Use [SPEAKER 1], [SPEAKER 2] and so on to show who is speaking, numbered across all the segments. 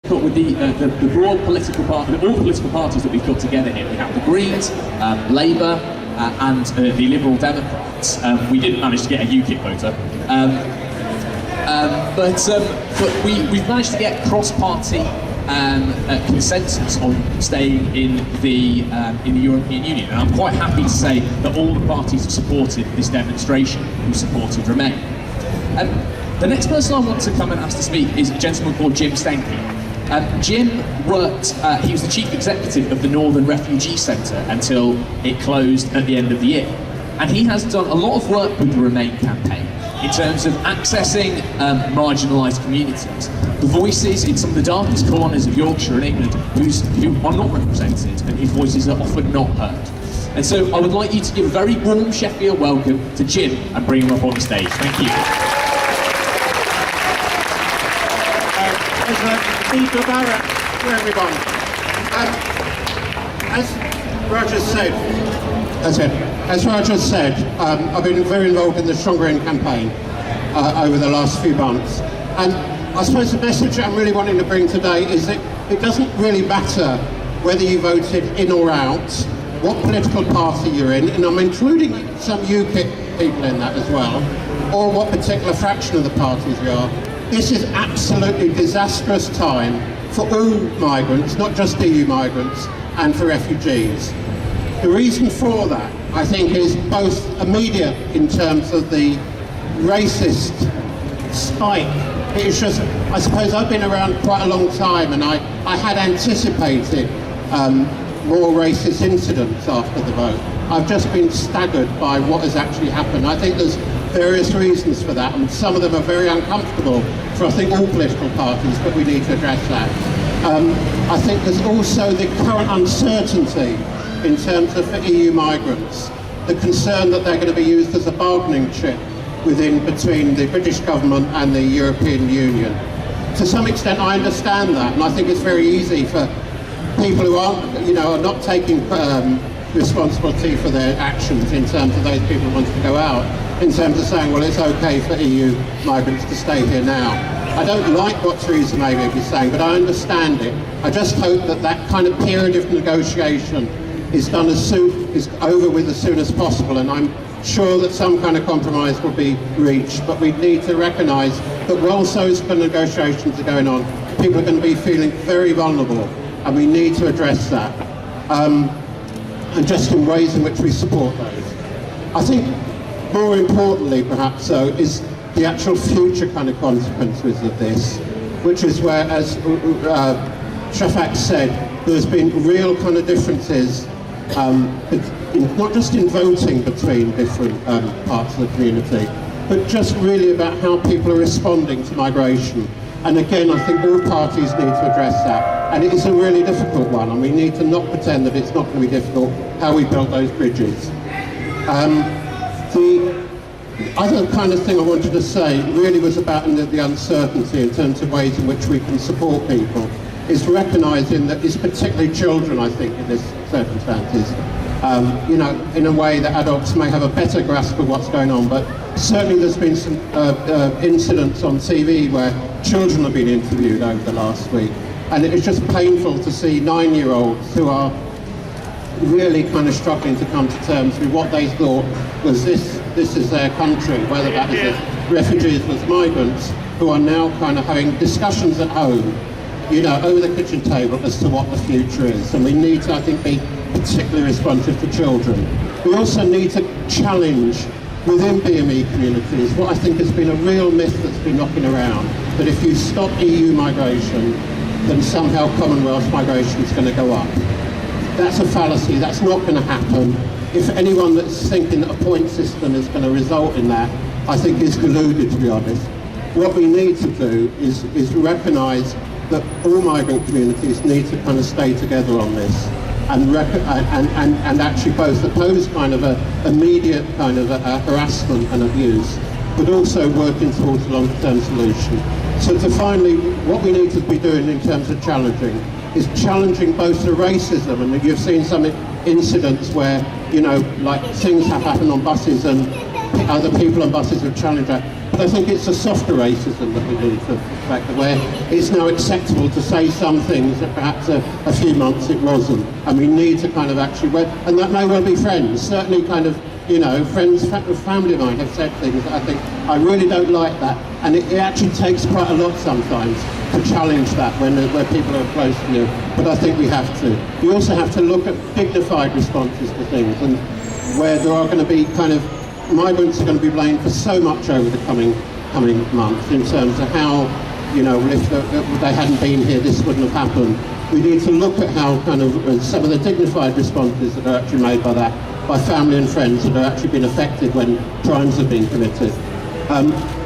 [SPEAKER 1] But with the broad political party, all political parties that we've got together here, we have the Greens, Labour, and the Liberal Democrats. We didn't manage to get a UKIP voter, but we've managed to get cross-party consensus on staying in the European Union, and I'm quite happy to say that all the parties who supported this demonstration, who supported Remain. The next person I want to come and ask to speak is a gentleman called Jim Stenke. Jim worked, he was the chief executive of the Northern Refugee Centre until it closed at the end of the year. And he has done a lot of work with the Remain campaign in terms of accessing marginalised communities, the voices in some of the darkest corners of Yorkshire and England who are not represented and whose voices are often not heard. And so I would like you to give a very warm Sheffield welcome to Jim and bring him up on the stage. Thank you.
[SPEAKER 2] To everyone. As Roger said, I've been very involved in the Stronger In campaign over the last few months. And I suppose the message that I'm really wanting to bring today is that it doesn't really matter whether you voted in or out, what political party you're in, and I'm including some UKIP people in that as well, or what particular fraction of the parties you are. This is absolutely disastrous time for all migrants, not just EU migrants, and for refugees. The reason for that, I think, is both immediate in terms of the racist spike. It's just, I suppose I've been around quite a long time, and I had anticipated more racist incidents after the vote. I've just been staggered by what has actually happened. I think there's various reasons for that, and some of them are very uncomfortable for, I think, all political parties, but we need to address that. I think there's also the current uncertainty in terms of for EU migrants, the concern that they're going to be used as a bargaining chip between the British government and the European Union. To some extent I understand that, and I think it's very easy for people who are not taking responsibility for their actions in terms of those people who want to go out, in terms of saying, well, it's okay for EU migrants to stay here now. I don't like what Theresa May may be saying, but I understand it. I just hope that that kind of period of negotiation is over with as soon as possible, and I'm sure that some kind of compromise will be reached, but we need to recognise that whilst those kind of negotiations are going on, people are going to be feeling very vulnerable, and we need to address that. And just in ways in which we support those. I think more importantly, perhaps so, is the actual future kind of consequences of this, which is where, as Shafak said, there's been real kind of differences, not just in voting between different parts of the community, but just really about how people are responding to migration. And again, I think all parties need to address that. And it is a really difficult one, and we need to not pretend that it's not going to be difficult how we built those bridges. The other kind of thing I wanted to say really was about the uncertainty in terms of ways in which we can support people, is recognising that it's particularly children, I think, in these circumstances, in a way that adults may have a better grasp of what's going on, but certainly there's been some incidents on TV where children have been interviewed over the last week, and it's just painful to see 9-year-olds who are really kind of struggling to come to terms with what they thought was this is their country, whether that is as refugees or as migrants, who are now kind of having discussions at home, over the kitchen table as to what the future is. And we need to, I think, be particularly responsive to children. We also need to challenge within BME communities what I think has been a real myth that's been knocking around, that if you stop EU migration, then somehow Commonwealth migration is going to go up. That's a fallacy. That's not going to happen. If anyone that's thinking that a point system is going to result in that, I think is deluded, to be honest. What we need to do is recognise that all migrant communities need to kind of stay together on this, and actually both oppose kind of a immediate kind of harassment and abuse, but also working towards a long-term solution. So to finally, what we need to be doing in terms of challenging is challenging both the racism, and you've seen some incidents where, you know, like things have happened on buses and other people on buses have challenged that. But I think it's a softer racism that we need to back where it's now acceptable to say some things that perhaps a few months it wasn't. And we need to kind of actually, and that may well be friends, certainly kind of, you know, friends, family of mine have said things that I think, I really don't like that. And it actually takes quite a lot sometimes to challenge that where people are close to you. But I think we have to. We also have to look at dignified responses to things, and where there are going to be kind of, migrants are going to be blamed for so much over the coming months in terms of how, you know, if they hadn't been here, this wouldn't have happened. We need to look at how kind of some of the dignified responses that are actually made by family and friends that are actually been affected when crimes have been committed.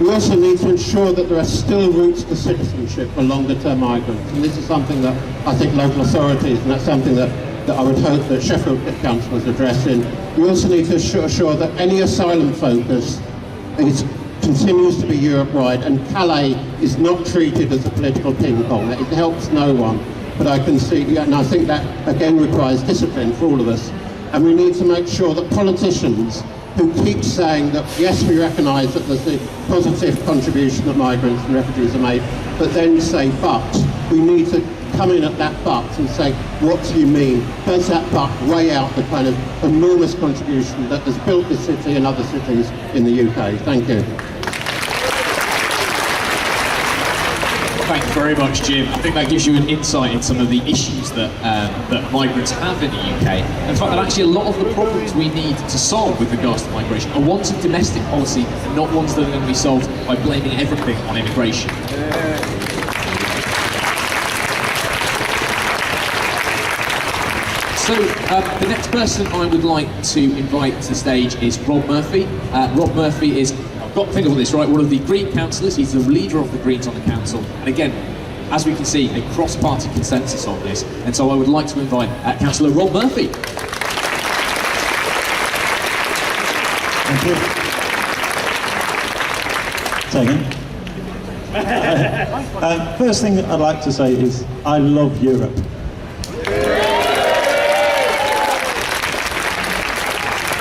[SPEAKER 2] We also need to ensure that there are still routes to citizenship for longer term migrants, and this is something that I think local authorities, and that's something that I would hope that Sheffield Council is addressing. We also need to assure that any asylum focus continues to be Europe-wide, and Calais is not treated as a political ping-pong. It helps no one, but I can see, and I think that again requires discipline for all of us. And we need to make sure that politicians who keep saying that yes, we recognise that there's a positive contribution that migrants and refugees are made, but then say, but we need to come in at that but and say, what do you mean? Does that but weigh out the kind of enormous contribution that has built this city and other cities in the UK? Thank you.
[SPEAKER 1] Thank you very much, Jim. I think that gives you an insight in some of the issues that migrants have in the UK. And the fact that actually a lot of the problems we need to solve with regards to migration are ones of domestic policy and not ones that are going to be solved by blaming everything on immigration. So the next person I would like to invite to the stage is Rob Murphy. Rob Murphy is, I've got to think of this right, one of the Green councillors. He's the leader of the Greens on the council. And again, as we can see, a cross-party consensus on this. And so I would like to invite Councillor Rob Murphy.
[SPEAKER 3] Thank you. Second. First thing I'd like to say is I love Europe.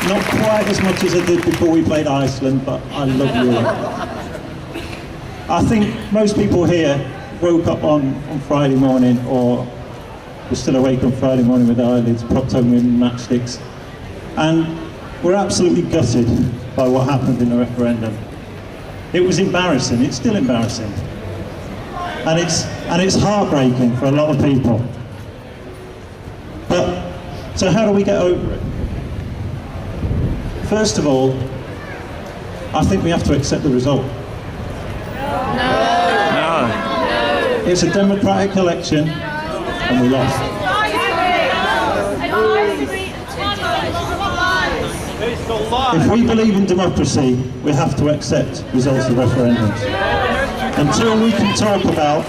[SPEAKER 3] Not quite as much as I did before we played Iceland, but I love Europe. I think most people here woke up on Friday morning, or were still awake on Friday morning with their eyelids propped open with matchsticks, and we're absolutely gutted by what happened in the referendum. It was embarrassing. It's still embarrassing, and it's heartbreaking for a lot of people. But so how do we get over it? First of all, I think we have to accept the result. No. It's a democratic election, and we lost. If we believe in democracy, we have to accept results of referendums. Until we can talk about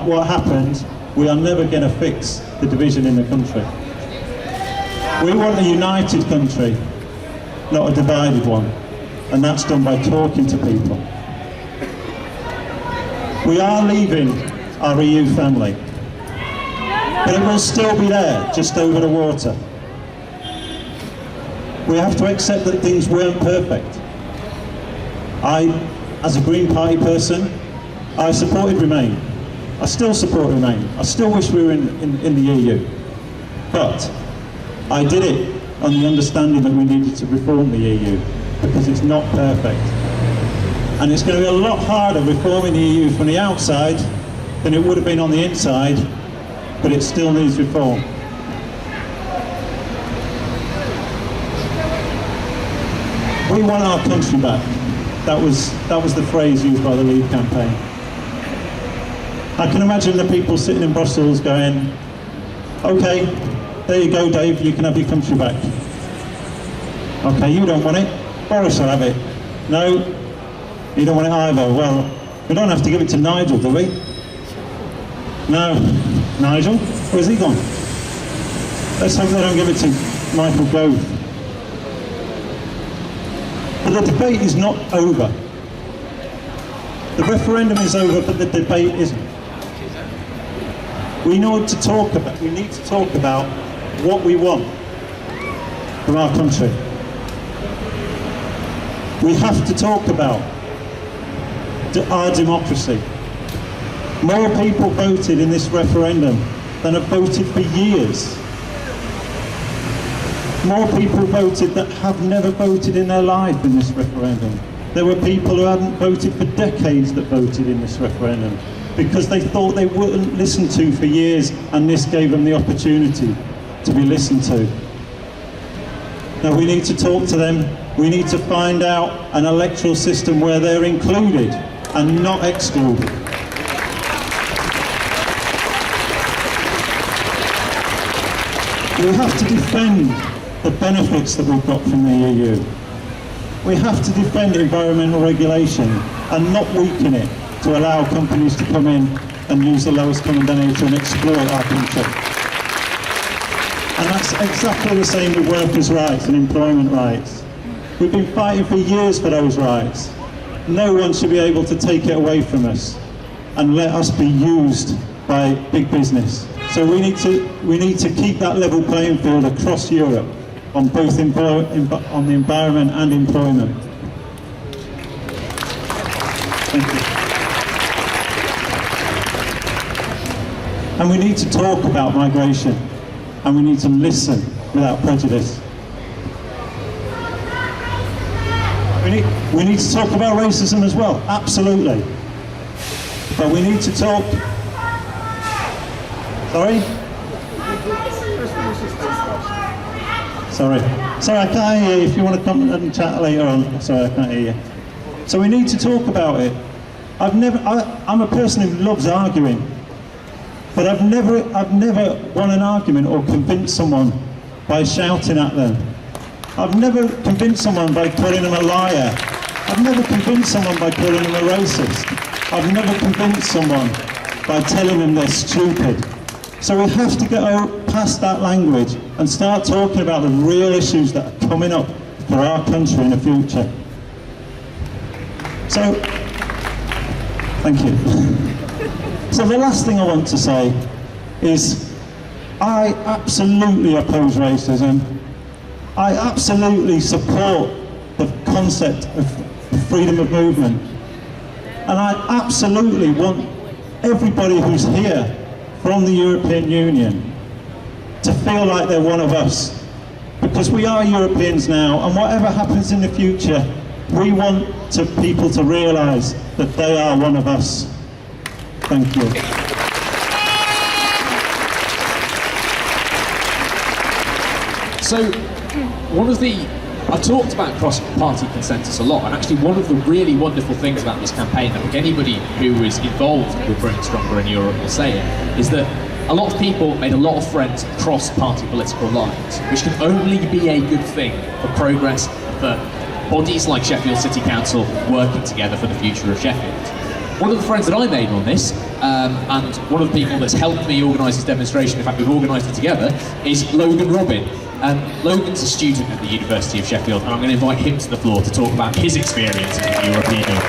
[SPEAKER 3] what happened, we are never going to fix the division in the country. We want a united country, not a divided one, and that's done by talking to people. We are leaving our EU family, but it will still be there, just over the water. We have to accept that things weren't perfect. I, as a Green Party person, I supported Remain. I still support Remain. I still wish we were in the EU. But I did it on the understanding that we needed to reform the EU, because it's not perfect. And it's going to be a lot harder reforming the EU from the outside than it would have been on the inside, but it still needs reform. We want our country back. That was the phrase used by the Leave campaign. I can imagine the people sitting in Brussels going, okay, there you go, Dave, you can have your country back. Okay, you don't want it, Boris will have it. No, you don't want it either. Well, we don't have to give it to Nigel, do we? No. Nigel? Where's he gone? Let's hope they don't give it to Michael Gove. But the debate is not over. The referendum is over, but the debate isn't. We need to talk about what we want from our country. We have to talk about our democracy. More people voted in this referendum than have voted for years. More people voted that have never voted in their life in this referendum. There were people who hadn't voted for decades that voted in this referendum because they thought they weren't listened to for years, and this gave them the opportunity to be listened to. Now we need to talk to them. We need to find out an electoral system where they're included and not excluded. We have to defend the benefits that we've got from the EU. We have to defend environmental regulation and not weaken it to allow companies to come in and use the lowest common denominator and exploit our country. And that's exactly the same with workers' rights and employment rights. We've been fighting for years for those rights. No one should be able to take it away from us and let us be used by big business. So we need to keep that level playing field across Europe on both on the environment and employment. Thank you. And we need to talk about migration, and we need to listen without prejudice. We need to talk about racism as well, absolutely. But we need to talk... Sorry? Sorry, I can't hear you. If you want to come and chat later on. Sorry, I can't hear you. So we need to talk about it. I'm a person who loves arguing, but I've never won an argument or convinced someone by shouting at them. I've never convinced someone by calling them a liar. I've never convinced someone by calling them a racist. I've never convinced someone by telling them they're stupid. So we have to get past that language and start talking about the real issues that are coming up for our country in the future. So, thank you. So the last thing I want to say is I absolutely oppose racism. I absolutely support the concept of freedom of movement. And I absolutely want everybody who's here from the European Union to feel like they're one of us. Because we are Europeans now, and whatever happens in the future, we want people to realise that they are one of us. Thank you.
[SPEAKER 1] So, I've talked about cross-party consensus a lot, and actually one of the really wonderful things about this campaign, that I think anybody who is involved with Britain Stronger in Europe will say it, is that a lot of people made a lot of friends across party political lines, which can only be a good thing for progress, for bodies like Sheffield City Council working together for the future of Sheffield. One of the friends that I made on this, and one of the people that's helped me organise this demonstration, in fact we've organised it together, is Logan Robin. Logan's a student at the University of Sheffield, and I'm going to invite him to the floor to talk about his experience in the European Union.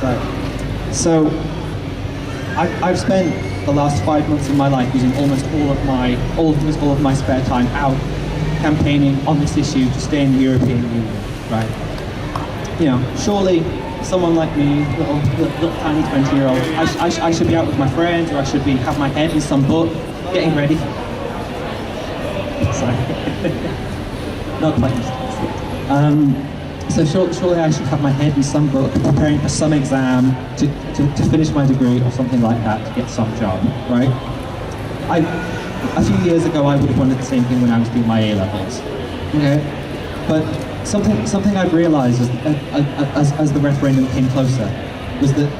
[SPEAKER 4] Right. So, I've spent the last 5 months of my life using almost all of my spare time out campaigning on this issue to stay in the European Union. Right. You know, surely someone like me, little tiny 20-year-old, I should be out with my friends, or I should have my head in some book, getting ready. Sorry. Not quite yet. So surely I should have my head in some book, preparing for some exam to finish my degree or something like that, to get some job, right? A few years ago I would have wanted the same thing when I was doing my A-levels, okay? But something I've realised as the referendum came closer was that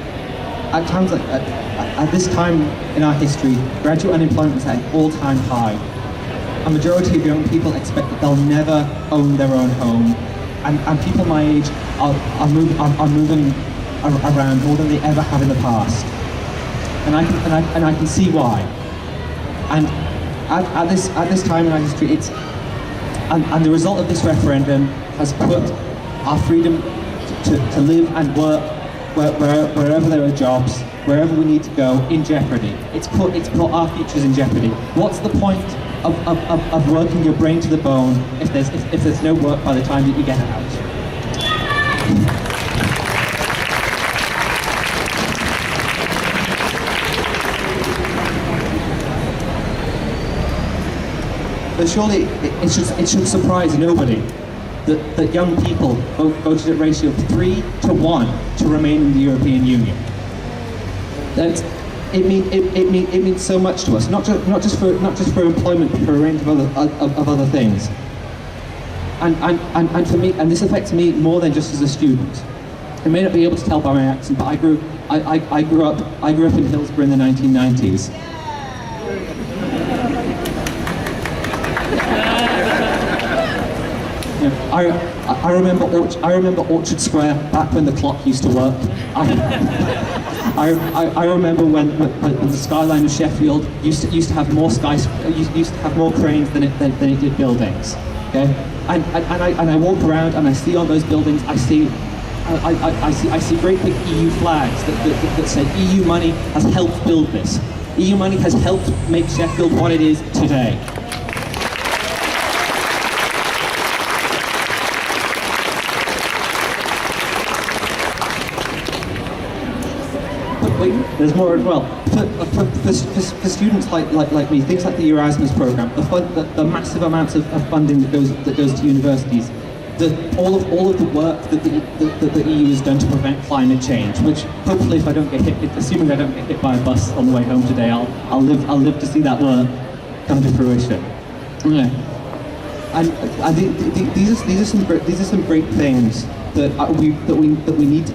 [SPEAKER 4] at times at this time in our history, graduate unemployment is at an all-time high. A majority of young people expect that they'll never own their own home, and people my age are moving around more than they ever have in the past, and I can see why. And at this time in our history, And the result of this referendum has put our freedom to live and work wherever there are jobs, wherever we need to go, in jeopardy. It's put our futures in jeopardy. What's the point of working your brain to the bone if there's no work by the time that you get out? But surely it should surprise nobody that young people voted at a ratio of 3 to 1 to remain in the European Union. It means so much to us, not just for employment, but for a range of other things. And for me, and this affects me more than just as a student. I may not be able to tell by my accent, but I grew up in Hillsborough in the 1990s. I remember Orchard Square back when the clock used to work. I remember when the skyline of Sheffield used to have more cranes than it did buildings. Okay, and I walk around and I see on those buildings I see great big EU flags that say EU money has helped build this. EU money has helped make Sheffield what it is today. There's more as well. For students like me, things like the Erasmus program, the massive amounts of funding that goes to universities, all of the work that the EU has done to prevent climate change, which hopefully, if I don't get hit, assuming I don't get hit by a bus on the way home today, I'll live to see that work come to fruition. Yeah. And I think these are some great things that we need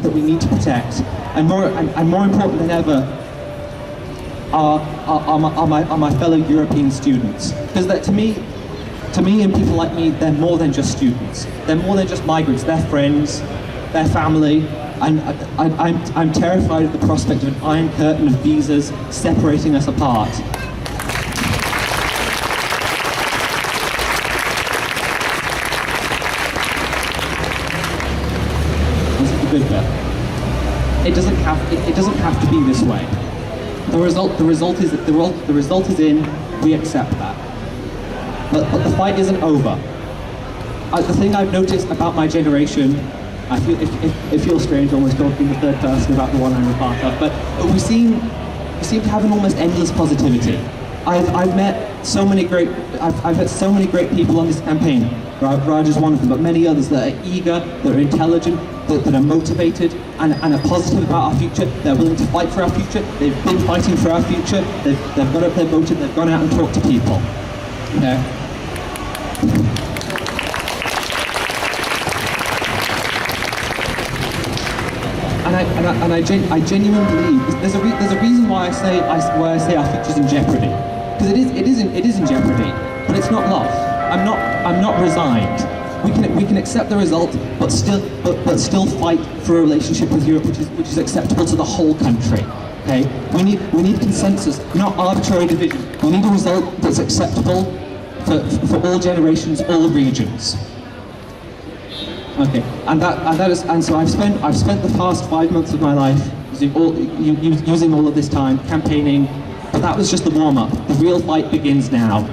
[SPEAKER 4] to protect, and more important than ever are my fellow European students, because that to me and people like me, they're more than just students. They're more than just migrants. They're friends, they're family, and I'm terrified of the prospect of an iron curtain of visas separating us apart. Good bit. It doesn't have to be this way. The result is in. We accept that. But the fight isn't over. The thing I've noticed about my generation, I feel it feels strange almost talking in the third person about the one I'm a part of, but we seem to have an almost endless positivity. I've met so many great people on this campaign. Raj is one of them, but many others that are eager, that are intelligent, that are motivated and are positive about our future. They're willing to fight for our future. They've been fighting for our future. They've got up, they've voted, they've gone out and talked to people. Okay. And I genuinely believe there's a reason why I say our future's in jeopardy, because it is in jeopardy, but it's not lost. I'm not resigned. We can accept the result, but still fight for a relationship with Europe which is acceptable to the whole country. Okay? We need consensus, not arbitrary division. We need a result that's acceptable for all generations, all regions. Okay, and so I've spent the past 5 months of my life using all of this time campaigning, but that was just the warm-up. The real fight begins now.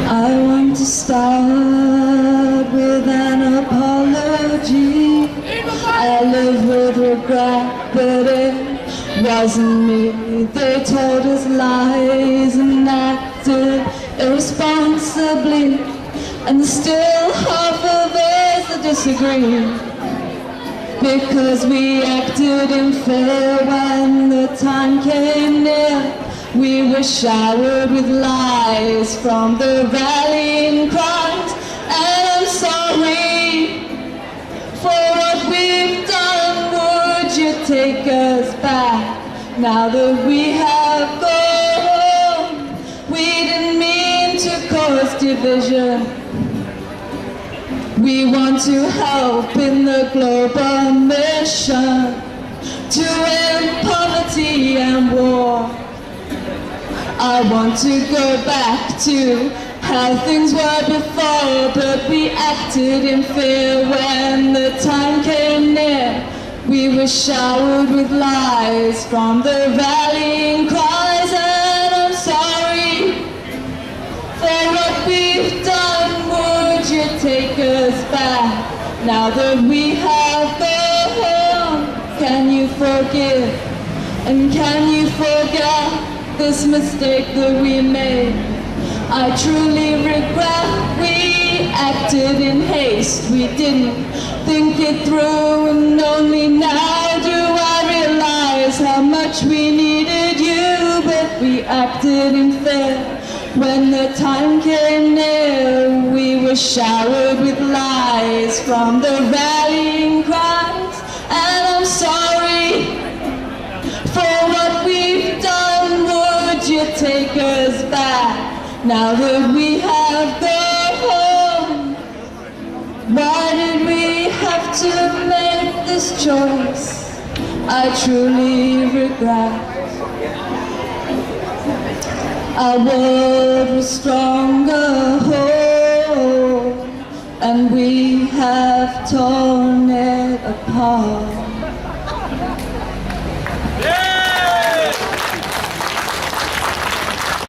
[SPEAKER 5] I want to start with an apology. I live with regret, but it wasn't me. They told us lies and acted irresponsibly, and still half of us that disagree, because we acted in fear when the time came near. We were showered with lies from the rallying cries, and I'm sorry for what we've done. Would you take us back now that we have gone? We didn't mean to We want to help in the global mission to end poverty and war. I want to go back to how things were before, but we acted in fear when the time came near. We were showered with lies from the rallying cries, and I'm sorry for what we've done. Would you take us back now that we have gone? Can you forgive and can you forget this mistake that we made? I truly regret we acted in haste. We didn't think it through, and only now do I realize how much we needed you. But we acted in fear when the time came near. We were showered with lies from the rallying cries, and I'm sorry for what we've done. Would you take us back now that we have gone? Why did we have to make this choice? I truly regret. Our world was stronger whole, and we have torn it apart.